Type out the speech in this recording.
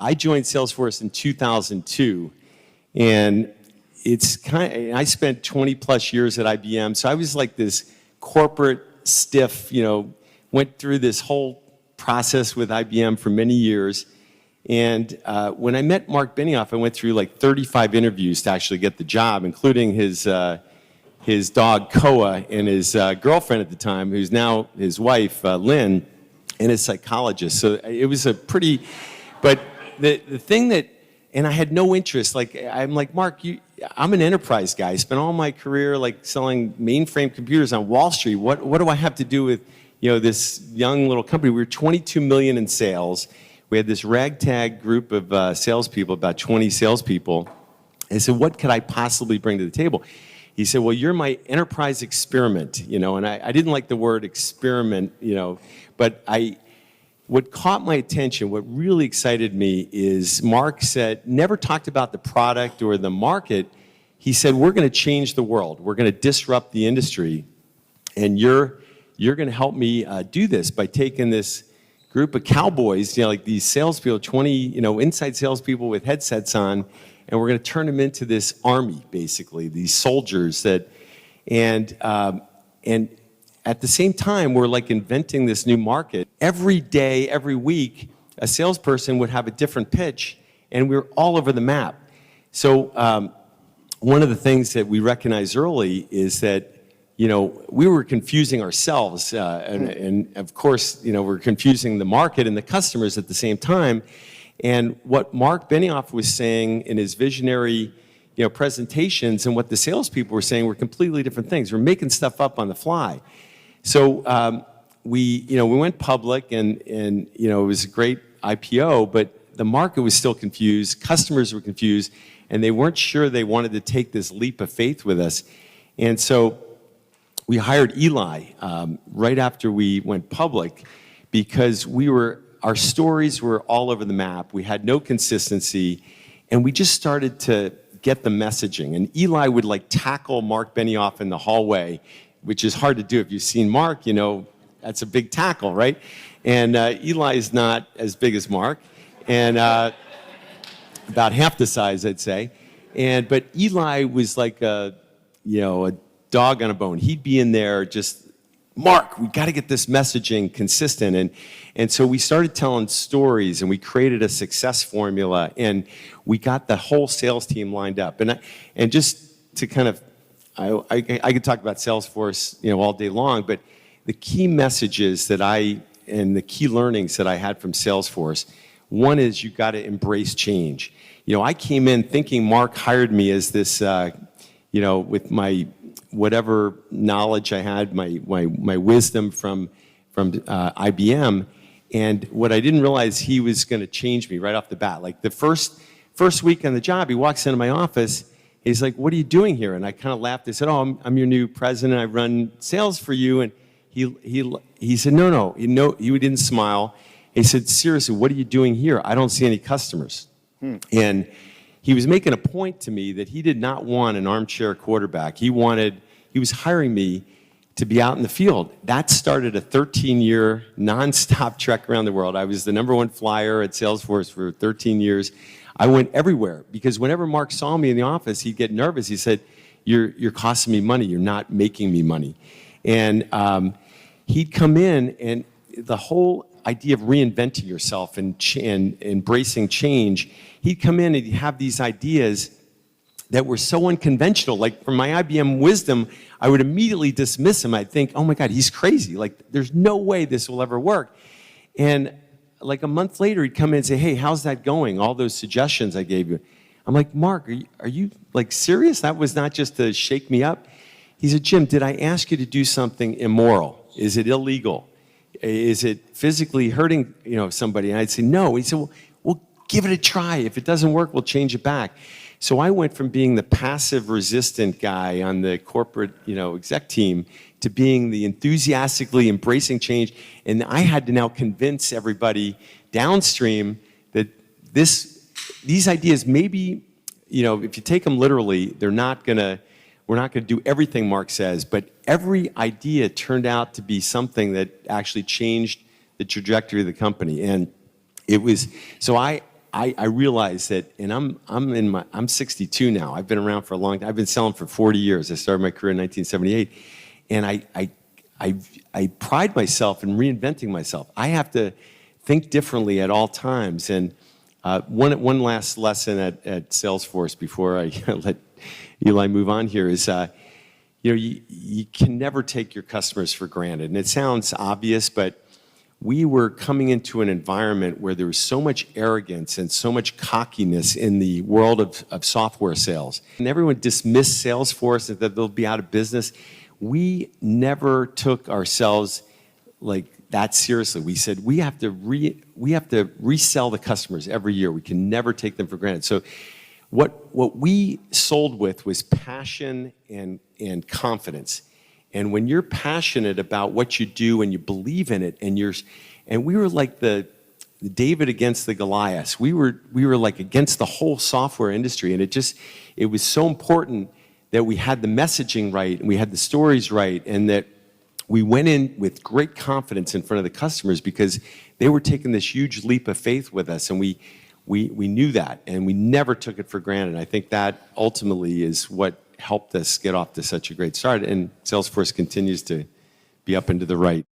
I joined Salesforce in 2002, and I spent 20 plus years at IBM, so I was like this corporate stiff, went through this whole process with IBM for many years. And when I met Mark Benioff, I went through like 35 interviews to actually get the job, including his dog, Koa, and his girlfriend at the time, who's now his wife, Lynn, and his psychologist. So it was a pretty, but the thing that, and I had no interest, I'm like, Mark, I'm an enterprise guy. I spent all my career like selling mainframe computers on Wall Street. What do I have to do with, this young little company? We were 22 million in sales. We had this ragtag group of salespeople, about 20 salespeople. I said, what could I possibly bring to the table? He said, well, you're my enterprise experiment, and I didn't like the word experiment, but what caught my attention, what really excited me is Mark said, never talked about the product or the market. He said, we're going to change the world. We're going to disrupt the industry, and you're going to help me do this by taking this group of cowboys, like these salespeople, 20, inside salespeople with headsets on, and we're going to turn them into this army, basically, these soldiers and at the same time, we're like inventing this new market. Every day, every week, a salesperson would have a different pitch, and we were all over the map. So one of the things that we recognized early is that we were confusing ourselves, and of course, we're confusing the market and the customers at the same time. And what Mark Benioff was saying in his visionary, presentations and what the salespeople were saying were completely different things. We're making stuff up on the fly. So we went public, and it was a great IPO, but the market was still confused. Customers were confused, and they weren't sure they wanted to take this leap of faith with us. And so we hired Eli right after we went public because our stories were all over the map. We had no consistency, and we just started to get the messaging. And Eli would tackle Mark Benioff in the hallway, which is hard to do. If you've seen Mark, that's a big tackle, right? And Eli is not as big as Mark, and about half the size, I'd say. But Eli was like a dog on a bone. He'd be in there just, Mark, we got to get this messaging consistent. And so we started telling stories, and we created a success formula, and we got the whole sales team lined up. And just to kind of, I could talk about Salesforce, all day long, but the key messages and the key learnings that I had from Salesforce, one is you got to embrace change. I came in thinking Mark hired me as this, with my whatever knowledge I had, my wisdom from IBM, and what I didn't realize, he was going to change me right off the bat. Like the first week on the job, he walks into my office. He's like, "What are you doing here?" And I kind of laughed. I said, "Oh, I'm your new president. I run sales for you." And he said, "No." He didn't smile. He said, "Seriously, what are you doing here? I don't see any customers." And he was making a point to me that he did not want an armchair quarterback. He was hiring me to be out in the field. That started a 13-year nonstop trek around the world. I was the #1 flyer at Salesforce for 13 years. I went everywhere because whenever Mark saw me in the office, he'd get nervous. He said, "You're costing me money. You're not making me money." And he'd come in, and the whole idea of reinventing yourself and embracing change, he'd come in and he'd have these ideas that were so unconventional. Like from my IBM wisdom, I would immediately dismiss him. I'd think, "Oh my God, he's crazy. Like there's no way this will ever work." And like a month later, he'd come in and say, "Hey, how's that going? All those suggestions I gave you." I'm like, "Mark, are you like serious? That was not just to shake me up." He said, "Jim, did I ask you to do something immoral? Is it illegal? Is it physically hurting somebody?" And I'd say, "No." He said, well, give it a try. If it doesn't work, we'll change it back." So I went from being the passive resistant guy on the corporate exec team to being the enthusiastically embracing change. And I had to now convince everybody downstream that these ideas maybe, if you take them literally, we're not gonna do everything Mark says, but every idea turned out to be something that actually changed the trajectory of the company. And it was, so I realized that, and I'm 62 now. I've been around for a long time. I've been selling for 40 years. I started my career in 1978, and I pride myself in reinventing myself. I have to think differently at all times. And one last lesson at Salesforce before I let Eli move on here is, you can never take your customers for granted. And it sounds obvious, but we were coming into an environment where there was so much arrogance and so much cockiness in the world of software sales. And everyone dismissed Salesforce and that they'll be out of business. We never took ourselves like that seriously. We said we have to resell the customers every year. We can never take them for granted. So what we sold with was passion and confidence. And when you're passionate about what you do and you believe in it, and we were like the David against the Goliath. We were like against the whole software industry, and it was so important that we had the messaging right and we had the stories right, and that we went in with great confidence in front of the customers because they were taking this huge leap of faith with us, and we knew that, and we never took it for granted. I think that ultimately is what helped us get off to such a great start, and Salesforce continues to be up and to the right.